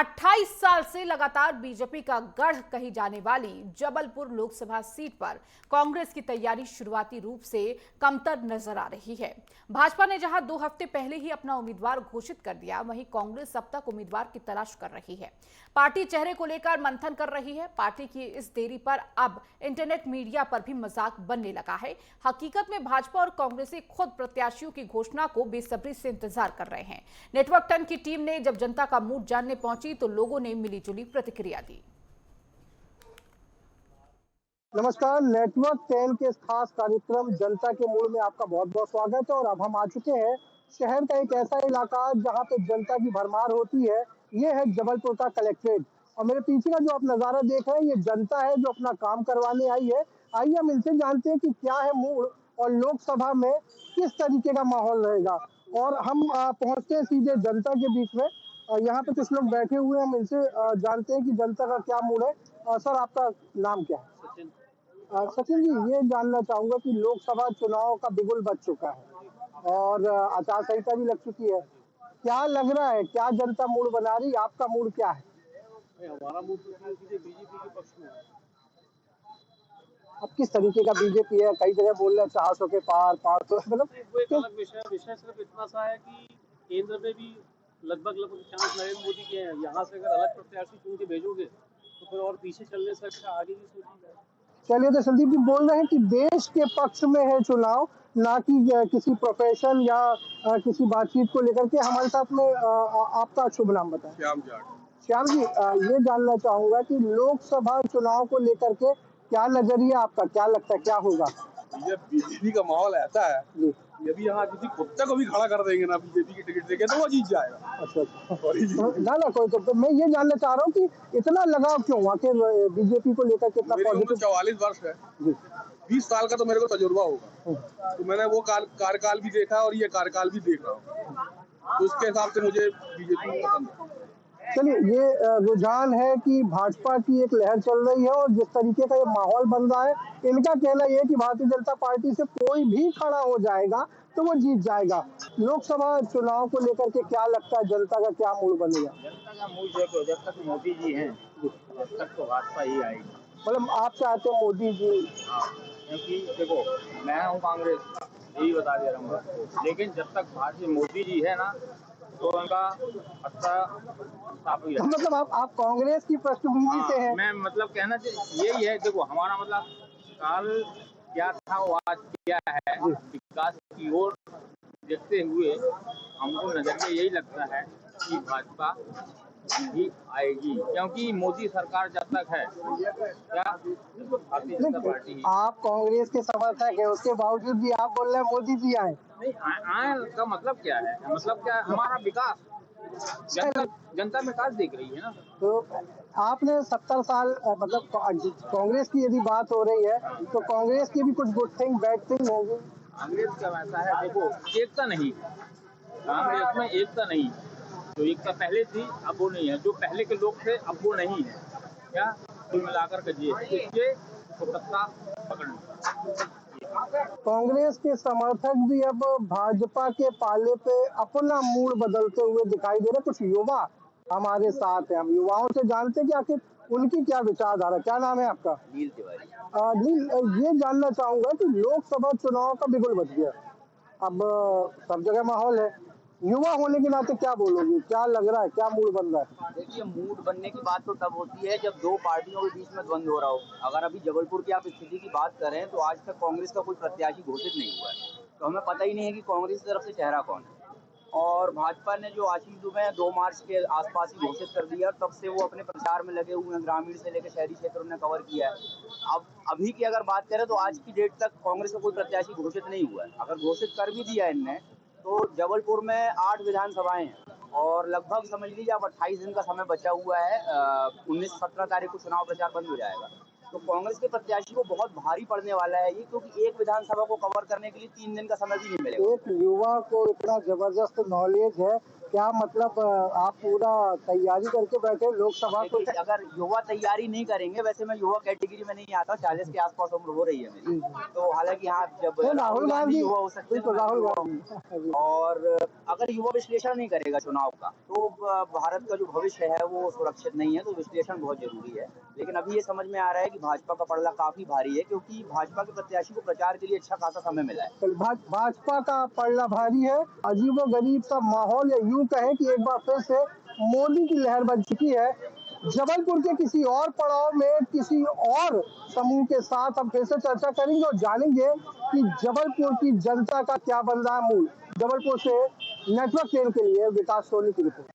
28 साल से लगातार बीजेपी का गढ़ कही जाने वाली जबलपुर लोकसभा सीट पर कांग्रेस की तैयारी शुरुआती रूप से कमतर नजर आ रही है। भाजपा ने जहां 2 हफ्ते पहले ही अपना उम्मीदवार घोषित कर दिया, वहीं कांग्रेस अब तक उम्मीदवार की तलाश कर रही है। पार्टी चेहरे को लेकर मंथन कर रही है। पार्टी की इस देरी पर अब इंटरनेट मीडिया पर भी मजाक बनने लगा है। हकीकत में भाजपा और कांग्रेसी खुद प्रत्याशियों की घोषणा को बेसब्री से इंतजार कर रहे हैं। नेटवर्क 10 की टीम ने जब जनता का मूड जानने पहुंची तो लोगों ने मिलीजुली प्रतिक्रिया दी। नमस्कार। नेटवर्क 10 के इस खास कार्यक्रम जनता के मूड में आपका बहुत बहुत स्वागत है। और अब हम आ चुके हैं शहर का एक ऐसा इलाका जहां पे जनता की भरमार होती है। ये है जबलपुर का कलेक्ट्रेट और मेरे पीछे का जो आप नजारा देख रहे हैं ये जनता है जो अपना काम करवाने आई है। आइए हम इनसे जानते हैं कि क्या है मूड और लोकसभा में किस तरीके का माहौल रहेगा। और हम पहुंचते हैं सीधे जनता के बीच में। यहाँ पे कुछ लोग बैठे हुए हैं, हम इनसे जानते हैं कि जनता का क्या मूड है। सर, आपका नाम क्या है? सचिन जी, ये जानना चाहूंगा कि लोकसभा चुनाव का बिगुल बज चुका है और आचार संहिता भी लग चुकी है। क्या लग रहा है, क्या जनता मूड बना रही, आपका मूड क्या है? हमारा मूड तो सीधे बीजेपी के पक्ष में है। अब किस तरीके का बीजेपी है? कई जगह बोल रहे हैं 400 के पार, 500, मतलब वो एक अलग विषय सिर्फ इतना सा है कि केंद्र में भी लगभग चांस नरेंद्र मोदी के हैं। यहाँ से अगर अलग प्रत्याशी चुन के भेजोगे तो फिर और पीछे चलने से अच्छा आगे भी सोची जाए। चलिए, तो संदीप जी बोल रहे हैं कि देश के पक्ष में है चुनाव, ना कि किसी प्रोफेशन या किसी बातचीत को लेकर के। हमारे साथ में आपका शुभ नाम बताएं। श्याम जाट। श्याम जी, ये जानना चाहूंगा कि लोकसभा चुनाव को लेकर के क्या नजरिया आपका, क्या लगता है क्या होगा? ये बीजेपी का माहौल ऐसा है जी। यदि यहाँ किसी कुत्ते को भी खड़ा कर देंगे ना बीजेपी की टिकट देके तो वो जीत जाएगा। अच्छा। और ही जीत ना ना, कोई तो मैं ये जानना चाह रहा हूँ कि इतना लगाव क्यों, आखिर बीजेपी को लेकर कितना मेरी उम्र पॉजिटिव? 44 वर्ष है। जी। 20 साल का तो मेरे को तजुर्बा होगा, तो मैंने वो कार्यकाल भी देखा और ये कार्यकाल भी देख रहा हूँ, तो उसके हिसाब से मुझे बीजेपी पसंद है। चलिए, ये रुझान है कि भाजपा की एक लहर चल रही है और जिस तरीके का ये माहौल बन रहा है, इनका कहना ये है कि भारतीय जनता पार्टी से कोई भी खड़ा हो जाएगा तो वो जीत जाएगा। लोकसभा चुनाव को लेकर के क्या लगता है, जनता का क्या मूड बनेगा? जनता का मूड देखो, जब तक मोदी जी हैं तब तक तो भाजपा ही आएगी। मतलब आप चाहते हो मोदी जी? हाँ, क्योंकि देखो मैं हूँ कांग्रेस, यही बता दे रहा हूँ आपको, लेकिन जब तक भारतीय मोदी जी है ना तो उनका अच्छा स्थापित है। मतलब आप कांग्रेस की पृष्ठभूमि से हैं? मैं मतलब कहना यही है, देखो हमारा मतलब काल क्या था वो आज क्या है, विकास की ओर देखते हुए हमको नजरिया यही लगता है कि भाजपा ही आएगी, क्योंकि मोदी सरकार जब तक है क्या भारतीय जनता पार्टी ही। आप कांग्रेस के समर्थक है, उसके बावजूद भी आप बोल रहे हैं मोदी जी आए। नहीं, आए का मतलब क्या है? मतलब क्या है? हमारा विकास, जनता विकास देख रही है ना। तो आपने 70 साल मतलब कांग्रेस की यदि बात हो रही है तो कांग्रेस की भी कुछ गुड थिंग बैड थिंग होगी। कांग्रेस का वैसा है, देखो एकता नहीं, कांग्रेस में एकता नहीं, जो एकता पहले थी अब वो नहीं है, जो पहले के लोग थे अब वो नहीं है। क्या कुल मिलाकर के ये सत्ता पकड़ना। कांग्रेस के समर्थक भी अब भाजपा के पाले पे अपना मूड बदलते हुए दिखाई दे रहे। कुछ युवा हमारे साथ हैं, हम युवाओं से जानते हैं कि आखिर उनकी क्या विचारधारा। क्या नाम है आपका? नील तिवारी। नील, ये जानना चाहूंगा कि लोकसभा चुनाव का बिगुल बज गया, अब सब जगह माहौल है, युवा होने के नाते क्या बोलोगे, क्या लग रहा है, क्या मूड बन रहा है? देखिए, मूड बनने की बात तो तब होती है जब दो पार्टियों के बीच में द्वंद्व हो रहा हो। अगर अभी जबलपुर की आप स्थिति की बात करें तो आज तक कांग्रेस का कोई प्रत्याशी घोषित नहीं हुआ है, तो हमें पता ही नहीं है कि कांग्रेस की तरफ से चेहरा कौन है। और भाजपा ने जो आशीष दुबे 2 मार्च के आसपास ही घोषित कर दिया, तब से वो अपने प्रचार में लगे हुए हैं, ग्रामीण से लेकर शहरी क्षेत्रों ने कवर किया है। अब अभी की अगर बात करें तो आज की डेट तक कांग्रेस का कोई प्रत्याशी घोषित नहीं हुआ है। अगर घोषित कर भी दिया इनने तो जबलपुर में 8 विधानसभाएं हैं और लगभग समझ लीजिए अब 28 दिन का समय बचा हुआ है। 19-17 तारीख को चुनाव प्रचार बंद हो जाएगा। तो कांग्रेस के प्रत्याशी को बहुत भारी पड़ने वाला है ये, क्योंकि एक विधानसभा को कवर करने के लिए 3 दिन का समय भी नहीं मिलेगा। एक युवा को इतना जबरदस्त नॉलेज है, क्या मतलब आप पूरा तैयारी करके बैठे लोकसभा को? देखिए, अगर युवा तैयारी नहीं करेंगे, वैसे मैं युवा कैटेगरी में नहीं आता, 40 के आसपास उम्र हो रही है मेरी। तो हालांकि हाँ, जब तो राहुल गांधी युवा हो सकते हैं, तो राहुल गांधी और अगर युवा विश्लेषण नहीं करेगा चुनाव का, तो भारत का जो भविष्य है वो सुरक्षित नहीं है। तो विश्लेषण बहुत जरूरी है। लेकिन अभी ये समझ में आ रहा है कि भाजपा का पलड़ा काफी भारी है, क्योंकि भाजपा के प्रत्याशी को प्रचार के लिए अच्छा खासा समय मिला है। भाजपा का पलड़ा भारी है, अजीबोगरीब सा माहौल, या यूं कहें कि एक बार फिर से मोदी की लहर बन चुकी है। जबलपुर के किसी और पड़ाव में किसी और समूह के साथ हम फिर से चर्चा करेंगे और जानेंगे कि जबलपुर की जनता का क्या बन रहा है मूड। जबलपुर से नेटवर्क 10 के लिए विकास सोनी की रिपोर्ट।